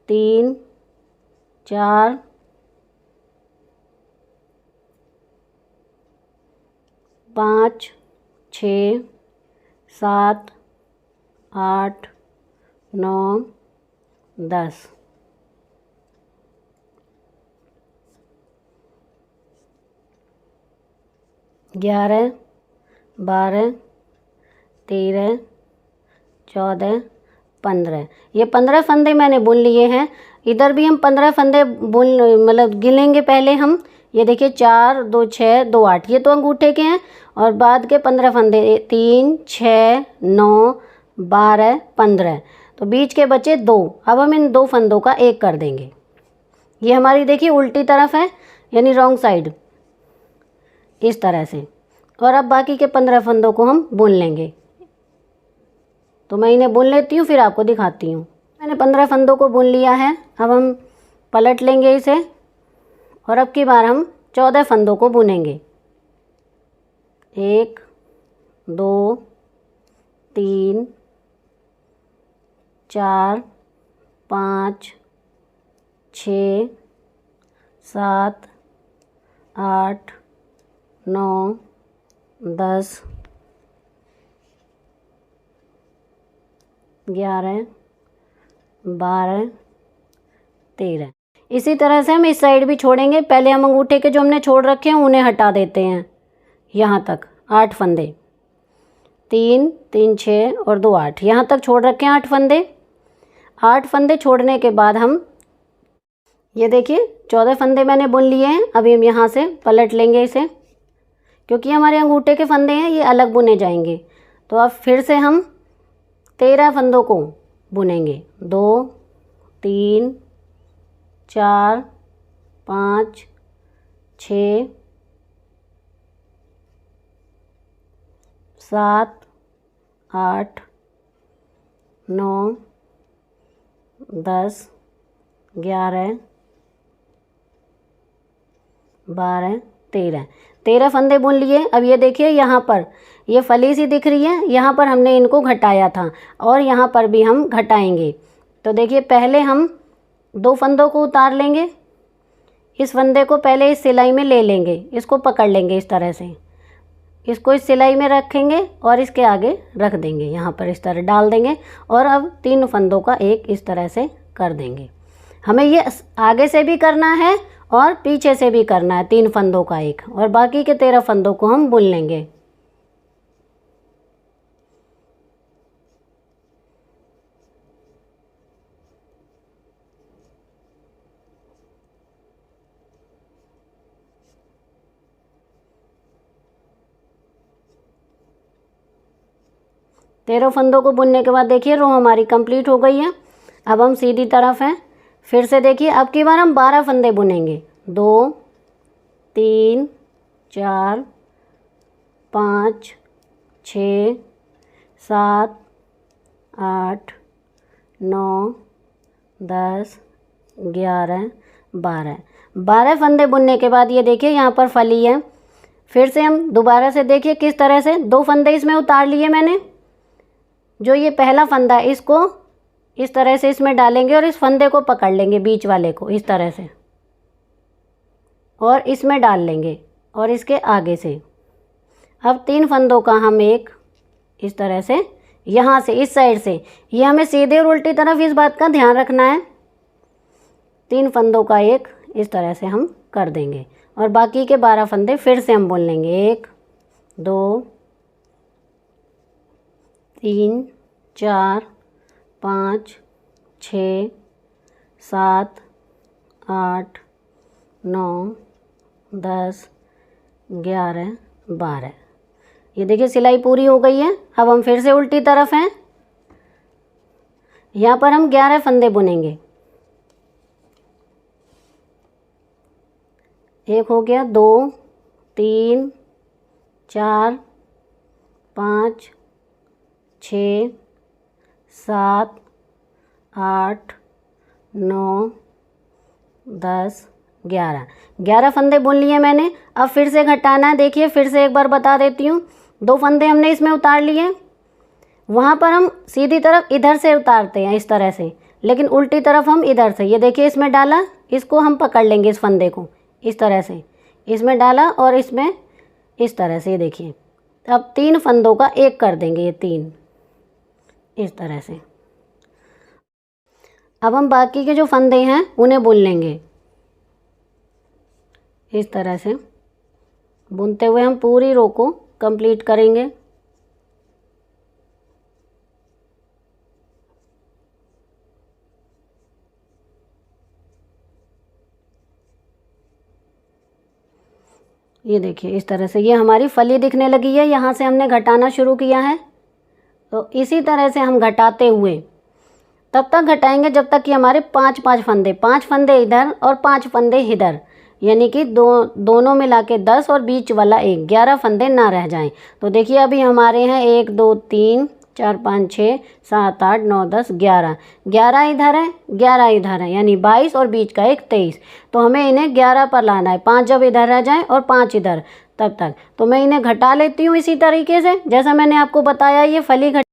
S1: 3 4 5 6 7 8 9 10। 11 12 13 14 15, ये 15 फंदे मैंने बुन लिए हैं। इधर भी हम 15 फंदे बुन मतलब गिनेंगे पहले हम। ये देखिए 4 2 6 2 8, ये तो अंगूठे के हैं। और बाद के 15 फंदे 3 6 9 12 15, तो बीच के बचे 2। अब हम इन 2 फंदों का एक कर देंगे। ये हमारी देखिए उल्टी तरफ है, यानी रॉन्ग साइड, इस तरह से। और अब बाकी के 15 फंदों को हम बुन लेंगे। तो मैं इन्हें बुन लेती हूँ फिर आपको दिखाती हूँ। मैंने 15 फंदों को बुन लिया है। अब हम पलट लेंगे इसे और अब की बार हम 14 फंदों को बुनेंगे। 1 2 3 4 5 6 7 8 9 10 11 12 13। इसी तरह से हम इस साइड भी छोड़ेंगे। पहले हम अंगूठे के जो हमने छोड़ रखे हैं उन्हें हटा देते हैं। यहाँ तक 8 फंदे, 3 3 6 और 2 8, यहाँ तक छोड़ रखे हैं 8 फंदे। 8 फंदे छोड़ने के बाद हम ये देखिए 14 फंदे मैंने बुन लिए हैं। अभी हम यहाँ से पलट लेंगे इसे, क्योंकि हमारे अंगूठे के फंदे हैं ये अलग बुने जाएंगे। तो अब फिर से हम 13 फंदों को बुनेंगे। 2 3 4 5 6 7 8 9 10 11 12 13, 13 फंदे बुन लिए। अब ये देखिए यहाँ पर ये फली सी दिख रही है, यहाँ पर हमने इनको घटाया था और यहाँ पर भी हम घटाएंगे। तो देखिए पहले हम 2 फंदों को उतार लेंगे। इस फंदे को पहले इस सिलाई में ले लेंगे, इसको पकड़ लेंगे इस तरह से, इसको इस सिलाई में रखेंगे और इसके आगे रख देंगे, यहाँ पर इस तरह डाल देंगे। और अब 3 फंदों का एक इस तरह से कर देंगे। हमें ये आगे से भी करना है और पीछे से भी करना है, 3 फंदों का एक, और बाकी के 13 फंदों को हम बुन लेंगे। 13 फंदों को बुनने के बाद देखिए रो हमारी कंप्लीट हो गई है। अब हम सीधी तरफ हैं। फिर से देखिए अब की बार हम 12 फंदे बुनेंगे। 2 3 4 5 6 7 8 9 10 11 12 फंदे बुनने के बाद ये देखिए यहाँ पर फली है। फिर से हम दोबारा से देखिए किस तरह से 2 फंदे इसमें उतार लिए मैंने। जो ये पहला फंदा है इसको इस तरह से इसमें डालेंगे और इस फंदे को पकड़ लेंगे बीच वाले को इस तरह से और इसमें डाल लेंगे और इसके आगे से। अब 3 फंदों का हम एक इस तरह से यहाँ से इस साइड से, ये हमें सीधे और उल्टी तरफ इस बात का ध्यान रखना है। 3 फंदों का एक इस तरह से हम कर देंगे और बाकी के 12 फंदे फिर से हम बुन लेंगे। 1 2 3 4 5 6 7 8 9 10 11 12। ये देखिए सिलाई पूरी हो गई है। अब हम फिर से उल्टी तरफ हैं। यहाँ पर हम 11 फंदे बुनेंगे। एक हो गया, 2 3 4 5 6 7 8 9 10 11 फंदे बुन लिए मैंने। अब फिर से घटाना है। देखिए फिर से एक बार बता देती हूँ। 2 फंदे हमने इसमें उतार लिए। वहाँ पर हम सीधी तरफ इधर से उतारते हैं इस तरह से, लेकिन उल्टी तरफ हम इधर से। ये देखिए इसमें डाला, इसको हम पकड़ लेंगे इस फंदे को इस तरह से, इसमें डाला और इसमें इस तरह से। ये देखिए अब 3 फंदों का एक कर देंगे, ये 3 इस तरह से। अब हम बाकी के जो फंदे हैं उन्हें बुन लेंगे इस तरह से। बुनते हुए हम पूरी रो को कंप्लीट करेंगे। ये देखिए इस तरह से ये हमारी फली दिखने लगी है। यहाँ से हमने घटाना शुरू किया है। तो इसी तरह से हम घटाते हुए तब तक घटाएंगे जब तक कि हमारे 5 फंदे इधर और 5 फंदे इधर, यानी कि दोनों मिला के 10 और बीच वाला 11 फंदे ना रह जाएं। तो देखिए अभी हमारे हैं 1 2 3 4 5 6 7 8 9 10 11 इधर है, 11 इधर है, यानी 22 और बीच का 23। तो हमें इन्हें 11 पर लाना है। 5 जब इधर रह जाएं और 5 इधर, तब तक तो मैं इन्हें घटा लेती हूँ इसी तरीके से जैसा मैंने आपको बताया। ये फली घट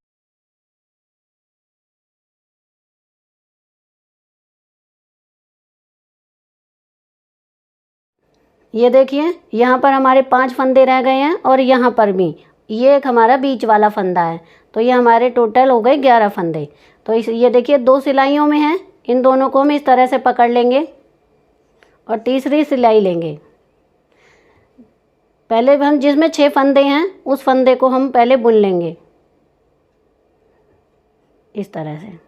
S1: ये देखिए यहाँ पर हमारे 5 फंदे रह गए हैं और यहाँ पर भी ये एक हमारा बीच वाला फंदा है। तो ये हमारे टोटल हो गए 11 फंदे। तो ये देखिए 2 सिलाइयों में हैं। इन दोनों को हम इस तरह से पकड़ लेंगे और तीसरी सिलाई लेंगे। पहले हम जिसमें 6 फंदे हैं उस फंदे को हम पहले बुन लेंगे इस तरह से।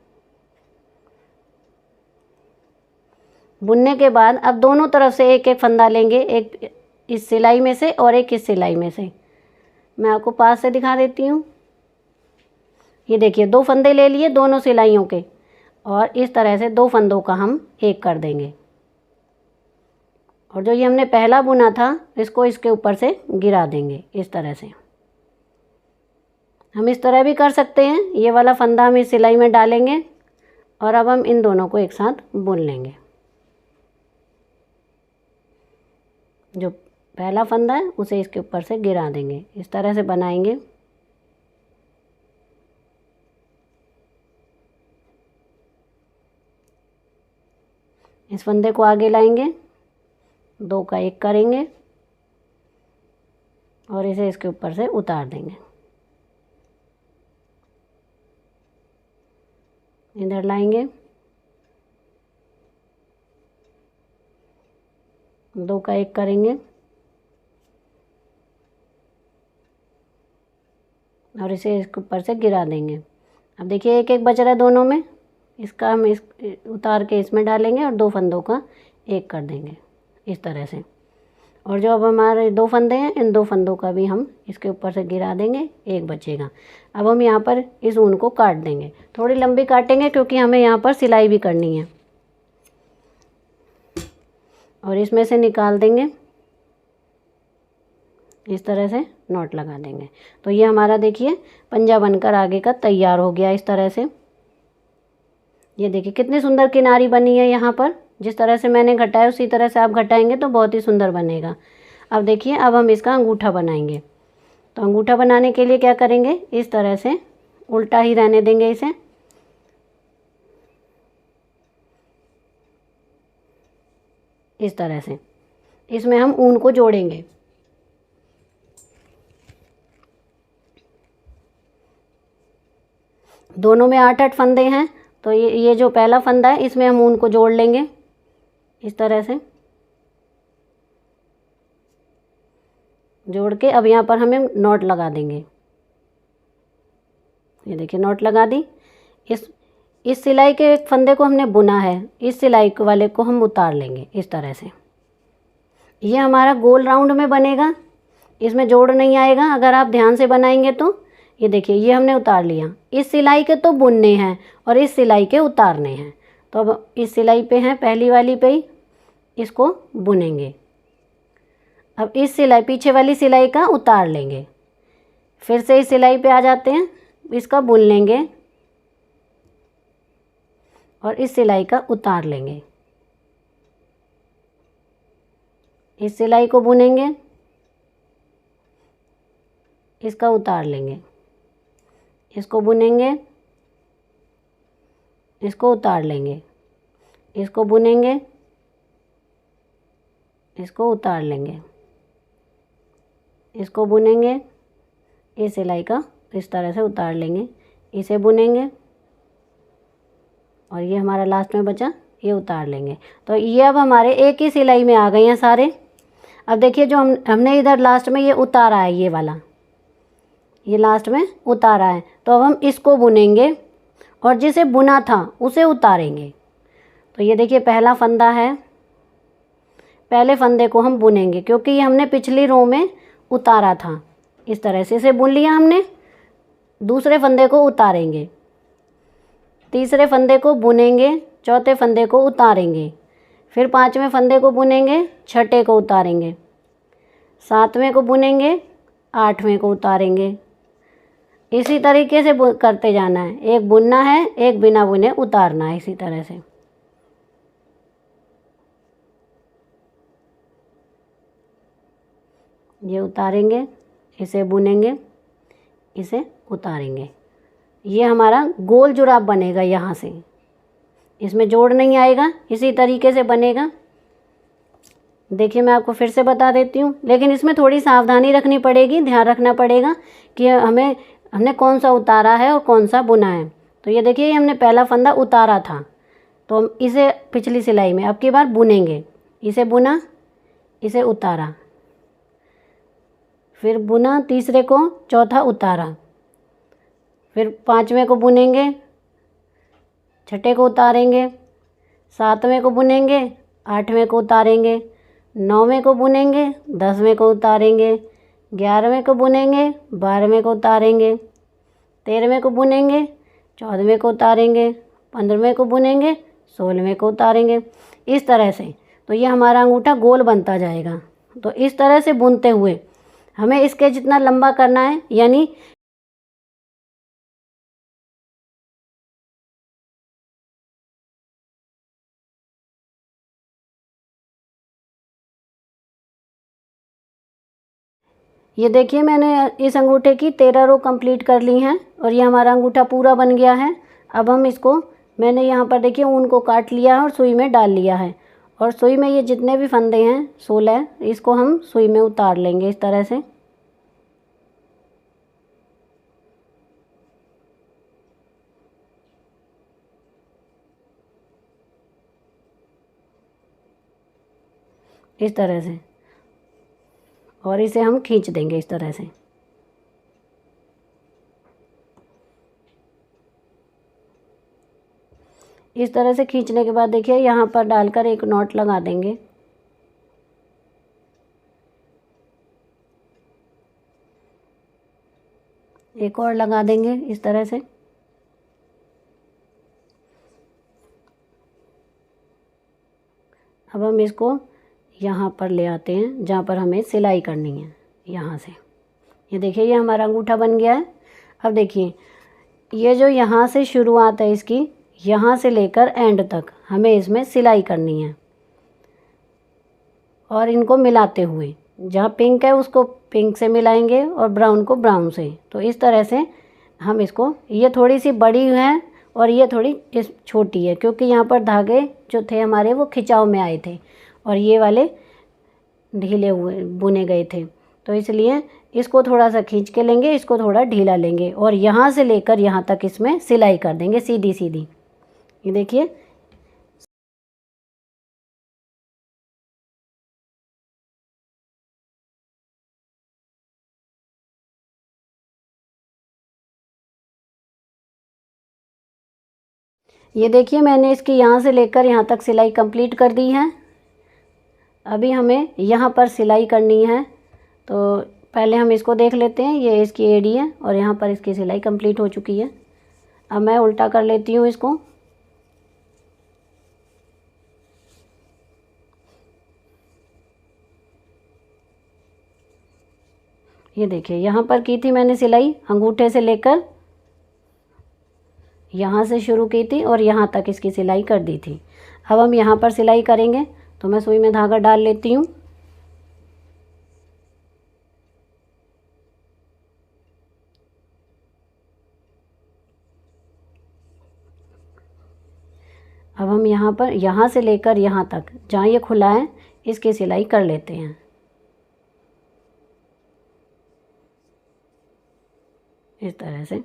S1: बुनने के बाद अब दोनों तरफ से एक एक फंदा लेंगे, एक इस सिलाई में से और एक इस सिलाई में से। मैं आपको पास से दिखा देती हूँ। ये देखिए 2 फंदे ले लिए दोनों सिलाइयों के और इस तरह से 2 फंदों का हम एक कर देंगे। और जो ये हमने पहला बुना था इसको इसके ऊपर से गिरा देंगे इस तरह से। हम इस तरह भी कर सकते हैं। ये वाला फंदा हम इस सिलाई में डालेंगे और अब हम इन दोनों को एक साथ बुन लेंगे। जो पहला फंदा है उसे इसके ऊपर से गिरा देंगे, इस तरह से बनाएंगे। इस फंदे को आगे लाएंगे, 2 का एक करेंगे और इसे इसके ऊपर से उतार देंगे। इधर लाएंगे, 2 का एक करेंगे और इसे इसके ऊपर से गिरा देंगे। अब देखिए एक एक बच रहा है दोनों में, इसका हम इस उतार के इसमें डालेंगे और 2 फंदों का एक कर देंगे इस तरह से। और जो अब हमारे 2 फंदे हैं, इन 2 फंदों का भी हम इसके ऊपर से गिरा देंगे, एक बचेगा। अब हम यहाँ पर इस ऊन को काट देंगे, थोड़ी लंबी काटेंगे क्योंकि हमें यहाँ पर सिलाई भी करनी है। और इसमें से निकाल देंगे, इस तरह से नॉट लगा देंगे। तो ये हमारा देखिए पंजा बनकर आगे का तैयार हो गया इस तरह से। ये देखिए कितनी सुंदर किनारी बनी है यहाँ पर। जिस तरह से मैंने घटाया उसी तरह से आप घटाएंगे तो बहुत ही सुंदर बनेगा। अब देखिए अब हम इसका अंगूठा बनाएंगे। तो अंगूठा बनाने के लिए क्या करेंगे, इस तरह से उल्टा ही रहने देंगे इसे। इस तरह से इसमें हम ऊन को जोड़ेंगे। दोनों में 8-8 फंदे हैं, तो ये जो पहला फंदा है इसमें हम ऊन को जोड़ लेंगे इस तरह से। जोड़ के अब यहाँ पर हमें नॉट लगा देंगे। ये देखिए नॉट लगा दी। इस सिलाई के एक फंदे को हमने बुना है, इस सिलाई वाले को हम उतार लेंगे इस तरह से। ये हमारा गोल राउंड में बनेगा, इसमें जोड़ नहीं आएगा अगर आप ध्यान से बनाएंगे तो। ये देखिए ये हमने उतार लिया। इस सिलाई के तो बुनने हैं और इस सिलाई के उतारने हैं। तो अब इस सिलाई पे हैं, पहली वाली पे ही इसको बुनेंगे। अब इस सिलाई पीछे वाली सिलाई का उतार लेंगे, फिर से इस सिलाई पे आ जाते हैं, इसका बुन लेंगे और इस सिलाई का उतार लेंगे। इस सिलाई को बुनेंगे, इसका उतार लेंगे, इसको बुनेंगे, इसको उतार लेंगे, इसको बुनेंगे, इसको उतार लेंगे, इसको बुनेंगे, इस सिलाई का इस तरह से उतार लेंगे, इसे बुनेंगे और ये हमारा लास्ट में बचा, ये उतार लेंगे। तो ये अब हमारे एक ही सिलाई में आ गए हैं सारे। अब देखिए जो हमने इधर लास्ट में ये उतारा है, ये वाला ये लास्ट में उतारा है, तो अब हम इसको बुनेंगे और जिसे बुना था उसे उतारेंगे। तो ये देखिए पहला फंदा है, पहले फंदे को हम बुनेंगे क्योंकि ये हमने पिछली रो में उतारा था। इस तरह से इसे बुन लिया हमने। दूसरे फंदे को उतारेंगे, तीसरे फंदे को बुनेंगे, चौथे फंदे को उतारेंगे, फिर 5वें फंदे को बुनेंगे, छठे को उतारेंगे, 7वें को बुनेंगे, 8वें को उतारेंगे। इसी तरीके से करते जाना है, एक बुनना है, एक बिना बुने उतारना है, इसी तरह से। ये उतारेंगे, इसे बुनेंगे, इसे उतारेंगे। ये हमारा गोल जुराब बनेगा यहाँ से, इसमें जोड़ नहीं आएगा, इसी तरीके से बनेगा। देखिए मैं आपको फिर से बता देती हूँ, लेकिन इसमें थोड़ी सावधानी रखनी पड़ेगी, ध्यान रखना पड़ेगा कि हमने कौन सा उतारा है और कौन सा बुना है। तो ये देखिए ये हमने पहला फंदा उतारा था, तो हम इसे पिछली सिलाई में अब की बार बुनेंगे। इसे बुना, इसे उतारा, फिर बुना तीसरे को, चौथा उतारा, फिर 5वें को बुनेंगे, छठे को उतारेंगे, 7वें को बुनेंगे, 8वें को उतारेंगे, 9वें को बुनेंगे, 10वें को उतारेंगे, 11वें को बुनेंगे, 12वें को उतारेंगे, 13वें को बुनेंगे, 14वें को उतारेंगे, 15वें को बुनेंगे, 16वें को उतारेंगे, इस तरह से। तो ये हमारा अंगूठा गोल बनता जाएगा। तो इस तरह से बुनते हुए हमें इसके जितना लंबा करना है, यानी ये देखिए मैंने इस अंगूठे की 13 रो कंप्लीट कर ली हैं और ये हमारा अंगूठा पूरा बन गया है। अब हम इसको, मैंने यहाँ पर देखिए ऊन को काट लिया है और सुई में डाल लिया है, और सुई में ये जितने भी फंदे हैं 16, इसको हम सुई में उतार लेंगे इस तरह से। इस तरह से, और इसे हम खींच देंगे इस तरह से। इस तरह से खींचने के बाद देखिए यहाँ पर डालकर एक नॉट लगा देंगे। एक और लगा देंगे इस तरह से। अब हम इसको यहाँ पर ले आते हैं जहाँ पर हमें सिलाई करनी है, यहाँ से। ये देखिए ये हमारा अंगूठा बन गया है। अब देखिए ये जो यहाँ से शुरुआत है इसकी, यहाँ से लेकर एंड तक हमें इसमें सिलाई करनी है, और इनको मिलाते हुए जहाँ पिंक है उसको पिंक से मिलाएंगे और ब्राउन को ब्राउन से। तो इस तरह से हम इसको, ये थोड़ी सी बड़ी है और ये थोड़ी छोटी है, क्योंकि यहाँ पर धागे जो थे हमारे वो खिंचाव में आए थे और ये वाले ढीले हुए बुने गए थे। तो इसलिए इसको थोड़ा सा खींच के लेंगे, इसको थोड़ा ढीला लेंगे और यहाँ से लेकर यहाँ तक इसमें सिलाई कर देंगे सीधी सीधी। ये देखिए ये देखिए मैंने इसकी यहाँ से लेकर यहाँ तक सिलाई कंप्लीट कर दी है। अभी हमें यहाँ पर सिलाई करनी है, तो पहले हम इसको देख लेते हैं। ये इसकी एड़ी है और यहाँ पर इसकी सिलाई कंप्लीट हो चुकी है। अब मैं उल्टा कर लेती हूँ इसको। ये देखिए यहाँ पर की थी मैंने सिलाई, अंगूठे से लेकर यहाँ से शुरू की थी और यहाँ तक इसकी सिलाई कर दी थी। अब हम यहाँ पर सिलाई करेंगे, तो मैं सुई में धागा डाल लेती हूँ। अब हम यहाँ पर, यहाँ से लेकर यहाँ तक जहाँ ये खुला है इसकी सिलाई कर लेते हैं इस तरह से।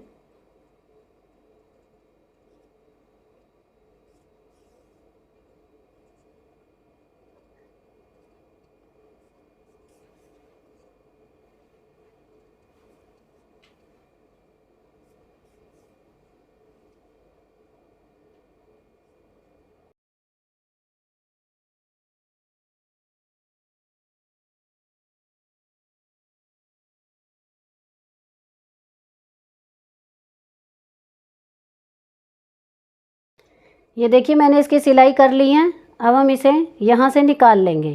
S1: ये देखिए मैंने इसकी सिलाई कर ली है। अब हम इसे यहाँ से निकाल लेंगे।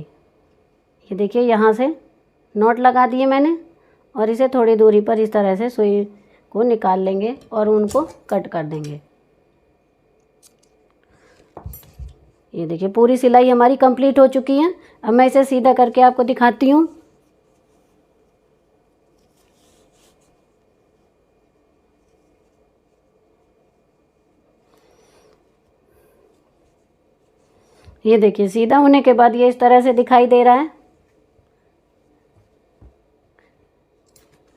S1: ये देखिए यहाँ से नॉट लगा दिए मैंने और इसे थोड़ी दूरी पर इस तरह से सुई को निकाल लेंगे और उनको कट कर देंगे। ये देखिए पूरी सिलाई हमारी कंप्लीट हो चुकी है। अब मैं इसे सीधा करके आपको दिखाती हूँ। ये देखिए सीधा होने के बाद ये इस तरह से दिखाई दे रहा है।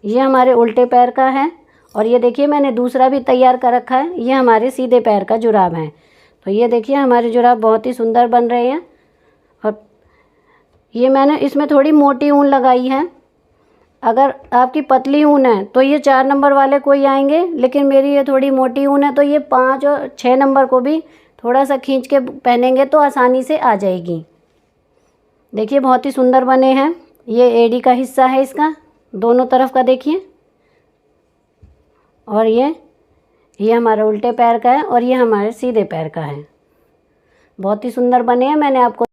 S1: ये हमारे उल्टे पैर का है और ये देखिए मैंने दूसरा भी तैयार कर रखा है, ये हमारे सीधे पैर का जुराब है। तो ये देखिए हमारे जुराब बहुत ही सुंदर बन रहे हैं। और ये मैंने इसमें थोड़ी मोटी ऊन लगाई है। अगर आपकी पतली ऊन है तो ये 4 नंबर वाले कोई आएंगे, लेकिन मेरी ये थोड़ी मोटी ऊन है तो ये 5 और 6 नंबर को भी थोड़ा सा खींच के पहनेंगे तो आसानी से आ जाएगी। देखिए बहुत ही सुंदर बने हैं। ये एड़ी का हिस्सा है इसका, दोनों तरफ का देखिए। और ये हमारा उल्टे पैर का है और ये हमारे सीधे पैर का है। बहुत ही सुंदर बने हैं। मैंने आपको